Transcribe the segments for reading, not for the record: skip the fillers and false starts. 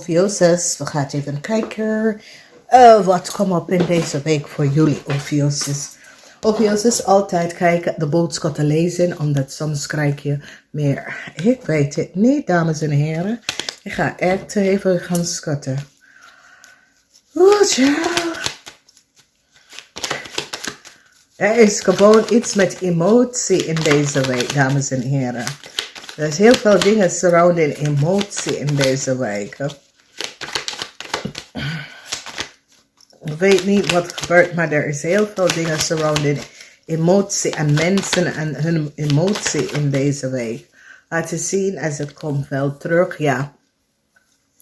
Ophiusus. We gaan even kijken wat komt op in deze week voor jullie, Ophiusus. Ophiusus, altijd kijken de boodschappen lezen, omdat soms krijg je meer. Ik weet het niet, dames en heren. Ik ga echt even gaan schatten. Oeh, er is gewoon iets met emotie in deze week, dames en heren. Er is heel veel dingen surrounding emotie in deze week. Ik weet niet wat gebeurt, maar er is heel veel dingen surrounding emotie en mensen en hun emotie in deze week. Laten zien als het komt wel terug, ja.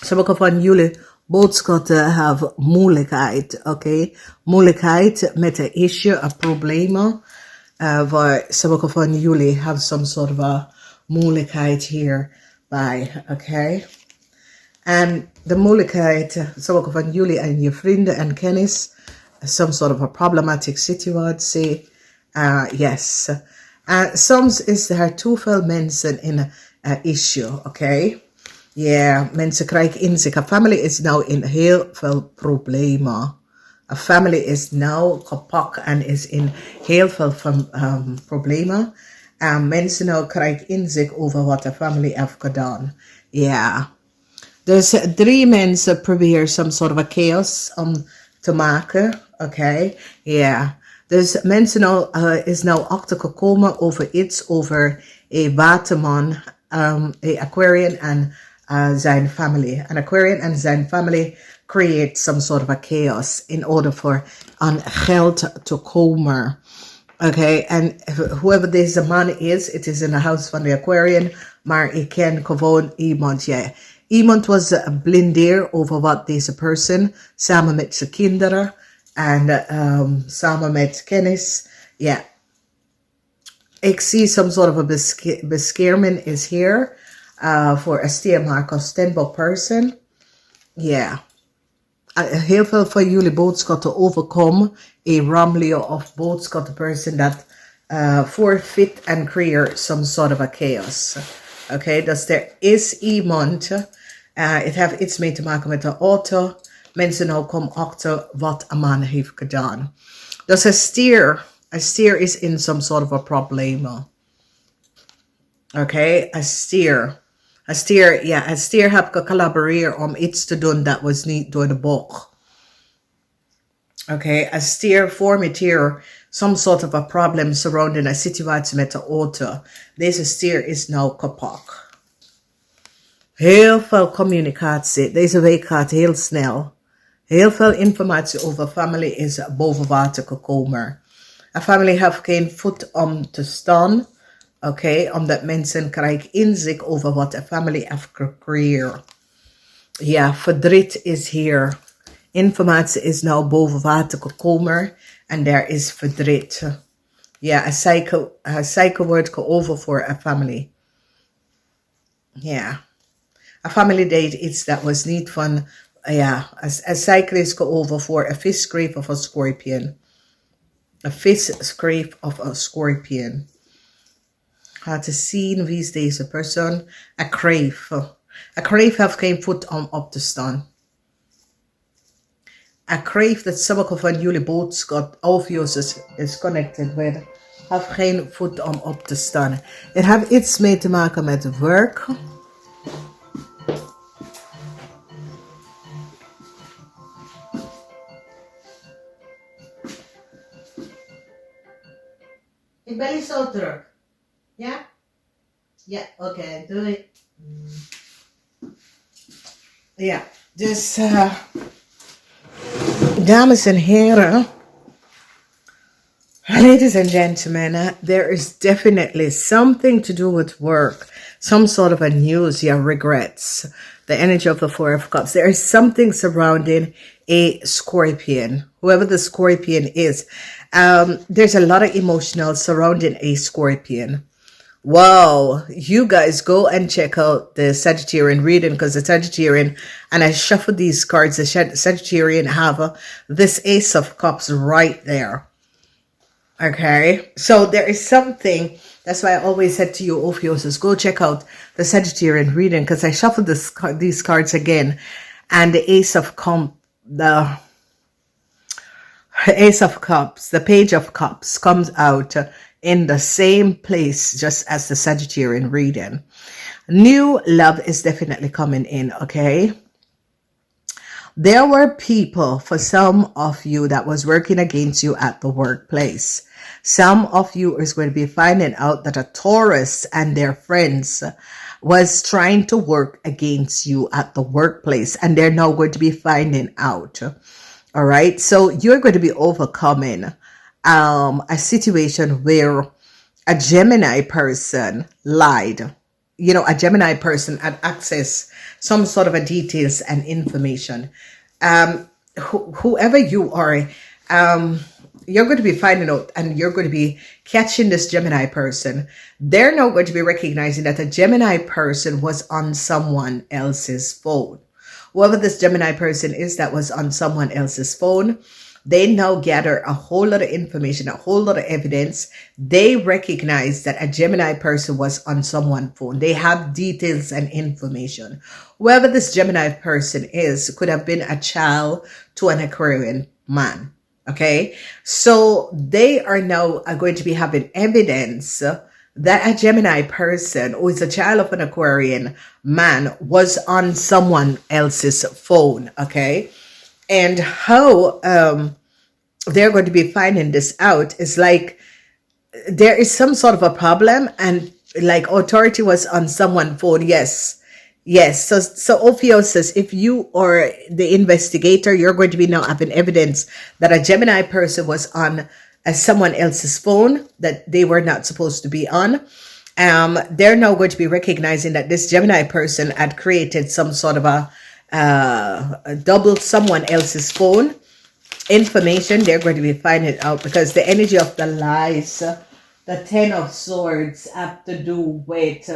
Sommige van jullie boodschappen hebben moeilijkheid, oké? Moeilijkheid met een issue, een probleem. Waar sommige van jullie hebben some sort of moeilijkheid hierbij, oké? En de moeilijkheid, sommige van jullie en je vrienden en kennis, some sort of a problematic situatie, yes. Soms is er te veel mensen in een issue, oké? Ja, mensen krijgen inzicht. Een family is nou in heel veel problemen. Een family is nou gepakt en is in heel veel problemen. En mensen nou krijgen inzicht over wat de family heeft gedaan. Ja. Dus 3 mensen proberen some sort of a chaos te maken. Oké. Ja. Dus mensen nou, is nou achtergekomen over iets over een waterman, een Aquarian en zijn family. An Aquarian and zijn family create some sort of a chaos in order for aan geld te komen. Oké, en whoever deze man is, het is in de house van de Aquarian, maar ik ken gewoon iemand, ja. Iemand was blindeer over wat deze persoon, samen met zijn kinderen en samen met kennis, ja. Ik zie some sort of a bescherming is here. For a steermark standby person. Ja. Heel veel van jullie boodschappen overkomen. Een Ramleo of boodschappen person that forfeit and create some sort of a chaos. Okay, dus er is iemand. Het heeft iets mee te maken met de auto. Mensen nou komen achter wat een man heeft gedaan. Dus een stier is in some sort of a problem. Okay, a stier. Een stier heeft gecollaboreerd om iets te doen dat was niet door de boek. Oké, een stier vormt hier some sort of a problem surrounding een situatie met de auto. Deze stier is nou kapot. Heel veel communicatie. Deze week gaat heel snel. Heel veel informatie over family is boven water gekomen. Een family heeft geen voet om te staan. Oké, omdat mensen krijgen inzicht over wat de family heeft gecreëerd. Ja, verdriet is hier. Informatie is nou boven water gekomen en er is verdriet. Ja, een cycle wordt geover voor een family. Ja, een family deed iets dat was niet van, ja, een cycle is geover voor een fish scrape of een scorpion. Een fish scrape of een scorpion. Laten zien wie is deze persoon. A crave. A crave heeft geen voet om op te staan. A crave dat sommige van jullie boodschap obviously is connected with. Heeft geen voet om op te staan. Het heeft iets mee te maken met werk. Ik ben niet zo druk. Ja? Ja, oké, doei. Ja, dus dames en heren, ladies and gentlemen, there is definitely something to do with work, some sort of a news, yeah, regrets, the energy of the Four of Cups. There is something surrounding a scorpion, whoever the scorpion is. There's a lot of emotional surrounding a scorpion. Wow, you guys go and check out the Sagittarian reading because the Sagittarian, and I shuffle these cards, the Sagittarian have this Ace of Cups right there. Okay, so there is something, that's why I always said to you, Ophiusus, go check out the Sagittarian reading because I shuffled these cards again. And the Ace of Cups, the Page of Cups comes out in the same place just as the Sagittarian reading. New love is definitely coming in, okay? There were people, for some of you, that was working against you at the workplace. Some of you is going to be finding out that a Taurus and their friends was trying to work against you at the workplace, and they're now going to be finding out. All right, so you're going to be overcoming a situation where a Gemini person lied. You know, a Gemini person had access some sort of a details and information. Whoever you are, you're going to be finding out, and you're going to be catching this Gemini person. They're now going to be recognizing that a Gemini person was on someone else's phone. Whoever this Gemini person is that was on someone else's phone, they now gather a whole lot of information, a whole lot of evidence. They recognize that a Gemini person was on someone's phone. They have details and information. Whoever this Gemini person is could have been a child to an Aquarian man. Okay, so they are now going to be having evidence that a Gemini person who is a child of an Aquarian man was on someone else's phone. Okay, and how they're going to be finding this out is like there is some sort of a problem, and like authority was on someone's phone. Yes. So Ophios says, if you are the investigator, you're going to be now having evidence that a Gemini person was on someone else's phone that they were not supposed to be on. They're now going to be recognizing that this Gemini person had created some sort of a double someone else's phone information. They're going to be finding out because the energy of the lies, the Ten of Swords, have to do with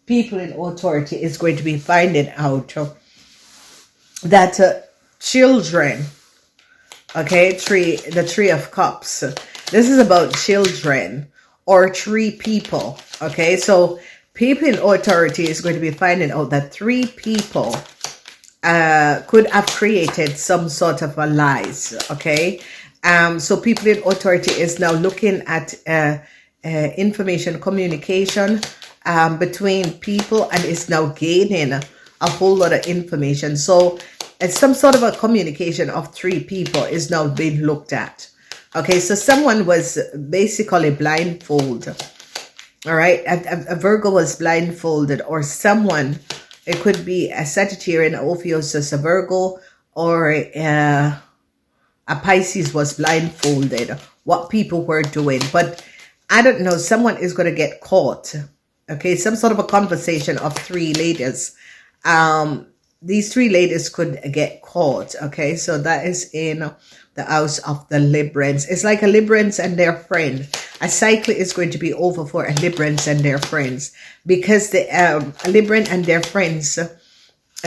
people in authority is going to be finding out that children, okay, the Three of Cups. This is about children or three people, okay? So people in authority is going to be finding out that three people could have created some sort of a lies, okay? So people in authority is now looking at information communication between people, and is now gaining a whole lot of information. So it's some sort of a communication of three people is now being looked at. Okay, so someone was basically blindfolded. All right, a Virgo was blindfolded, or someone, it could be a Sagittarian, Ophiuchus, a Virgo, or a Pisces was blindfolded, what people were doing. But I don't know, someone is going to get caught. Okay, some sort of a conversation of three ladies. These three ladies could get caught. Okay, so that is in the house of the Librans. It's like a Librans and their friend. A cycle is going to be over for a Librans and their friends, because the Libran and their friends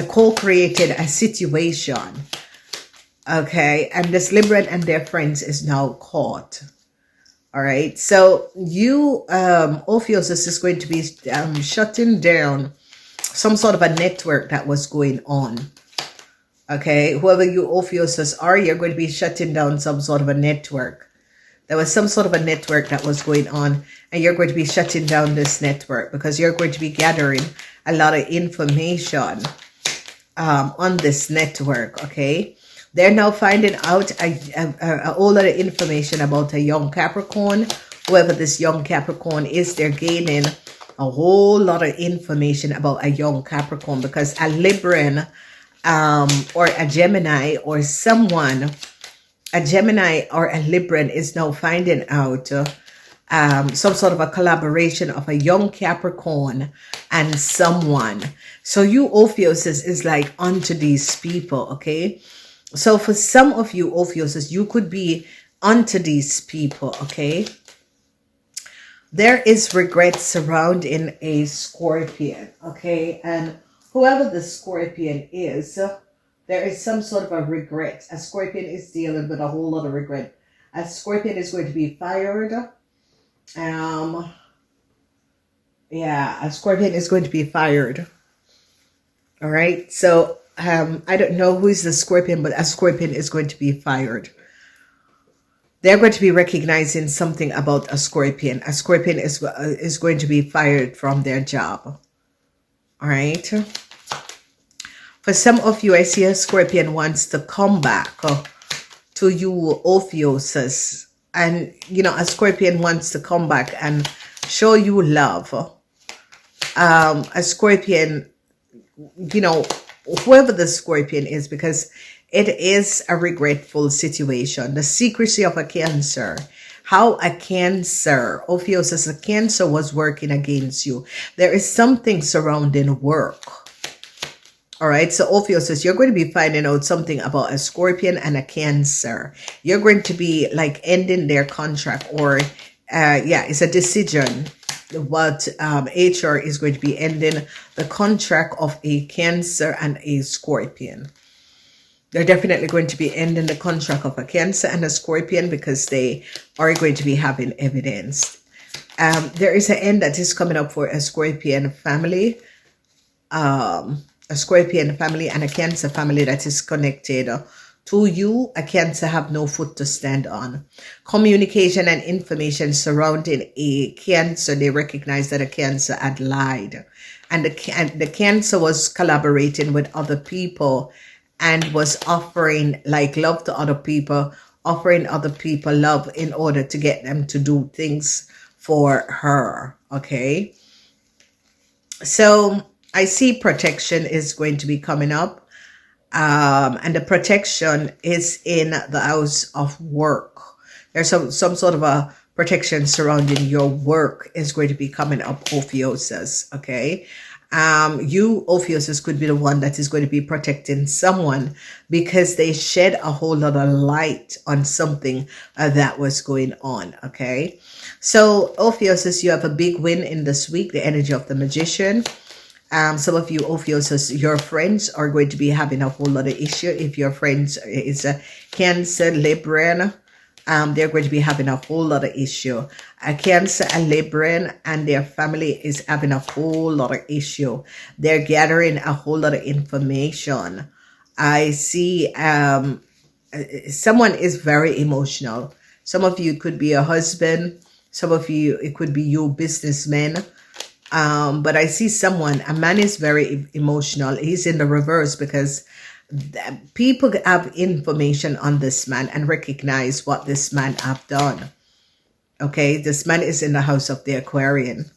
co-created a situation. Okay, and this Libran and their friends is now caught. All right, so you, Ophiuchus, is going to be shutting down some sort of a network that was going on. Okay, whoever you Ophiuchus are, you're going to be shutting down some sort of a network. There was some sort of a network that was going on, and you're going to be shutting down this network because you're going to be gathering a lot of information on this network, okay? They're now finding out a whole lot of information about a young Capricorn. Whoever this young Capricorn is, they're gaining a whole lot of information about a young Capricorn, because a Libran or a Gemini or someone, a Gemini or a Libran is now finding out some sort of a collaboration of a young Capricorn and someone. So you Ophiuchus is like onto these people, okay? So for some of you Ophiuchus, you could be onto these people, okay? There is regret surrounding a Scorpion, okay? And whoever the Scorpion is, there is some sort of a regret. A Scorpion is dealing with a whole lot of regret. A Scorpion is going to be fired. Yeah, a Scorpion is going to be fired. All right, so I don't know who is the Scorpion, but a Scorpion is going to be fired. They're going to be recognizing something about a Scorpion. A Scorpion is going to be fired from their job. All right. For some of you, I see a Scorpion wants to come back to you, Ophiuchus. And, you know, a Scorpion wants to come back and show you love. A Scorpion, you know, whoever the Scorpion is, because it is a regretful situation. The secrecy of a Cancer. How a Cancer, Ophiuchus, a Cancer was working against you. There is something surrounding work. All right, so Ophiuchus, you're going to be finding out something about a Scorpion and a Cancer. You're going to be like ending their contract, or yeah, it's a decision. What HR is going to be ending the contract of a Cancer and a Scorpion. They're definitely going to be ending the contract of a Cancer and a Scorpion because they are going to be having evidence. There is an end that is coming up for a Scorpion family. A Scorpion family and a Cancer family that is connected to you. A Cancer have no foot to stand on. Communication and information surrounding a Cancer, they recognize that a Cancer had lied. And the Cancer was collaborating with other people and was offering like love to other people, offering other people love in order to get them to do things for her. Okay. So I see protection is going to be coming up. And the protection is in the house of work. There's some sort of a protection surrounding your work is going to be coming up, Ophiuchus. Okay. You, Ophiuchus, could be the one that is going to be protecting someone because they shed a whole lot of light on something that was going on. Okay. So Ophiuchus, you have a big win in this week, the energy of the Magician. Some of you, Ophiuchus, your friends are going to be having a whole lot of issue. If your friends is a Cancer, Libran, they're going to be having a whole lot of issue. A Cancer, a Libran, and their family is having a whole lot of issue. They're gathering a whole lot of information. I see someone is very emotional. Some of you could be a husband. Some of you, it could be you businessmen. But I see someone, a man is very emotional. He's in the reverse because people have information on this man and recognize what this man have done. Okay, this man is in the house of the Aquarian.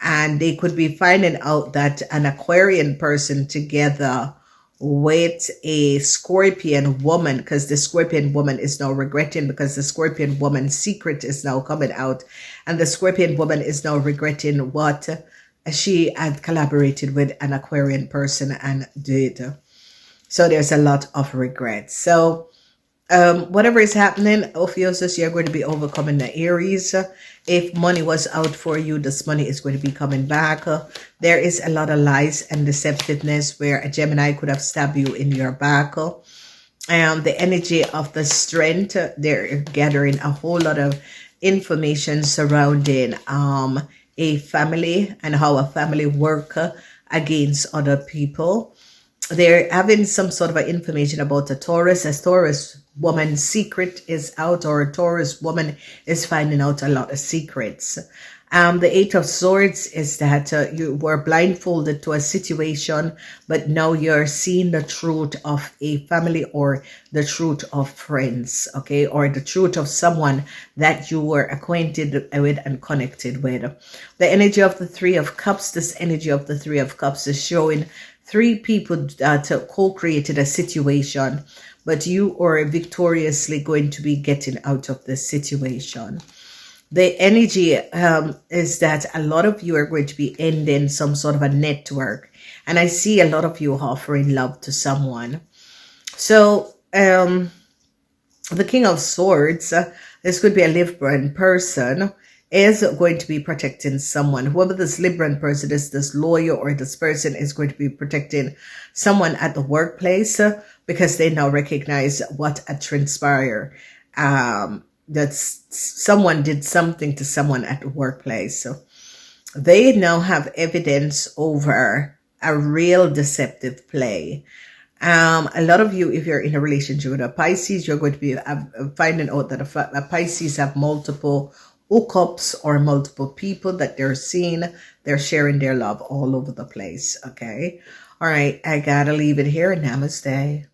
And they could be finding out that an Aquarian person together with a Scorpion woman, because the Scorpion woman is now regretting because the Scorpion woman's secret is now coming out. And the Scorpion woman is now regretting what she had collaborated with an Aquarian person and did. So there's a lot of regret. So whatever is happening, Ophiuchus, you're going to be overcoming the Aries. If money was out for you, this money is going to be coming back. There is a lot of lies and deceptiveness where a Gemini could have stabbed you in your back. The energy of the strength, they're gathering a whole lot of information surrounding a family and how a family work against other people. They're having some sort of information about a Taurus. A Taurus woman's secret is out, or a Taurus woman is finding out a lot of secrets. The Eight of Swords is that you were blindfolded to a situation, but now you're seeing the truth of a family or the truth of friends, okay, or the truth of someone that you were acquainted with and connected with. The energy of the Three of Cups, this energy of the Three of Cups is showing three people that co-created a situation, but you are victoriously going to be getting out of this situation. The energy is that a lot of you are going to be ending some sort of a network. And I see a lot of you offering love to someone. So the King of Swords, this could be a Libran person, is going to be protecting someone. Whoever this Libran person is, this lawyer or this person is going to be protecting someone at the workplace because they now recognize what had transpired. That someone did something to someone at the workplace. So they now have evidence over a real deceptive play. A lot of you, if you're in a relationship with a Pisces, you're going to be finding out that a Pisces have multiple hookups or multiple people that they're seeing. They're sharing their love all over the place. Okay. All right. I gotta leave it here. Namaste.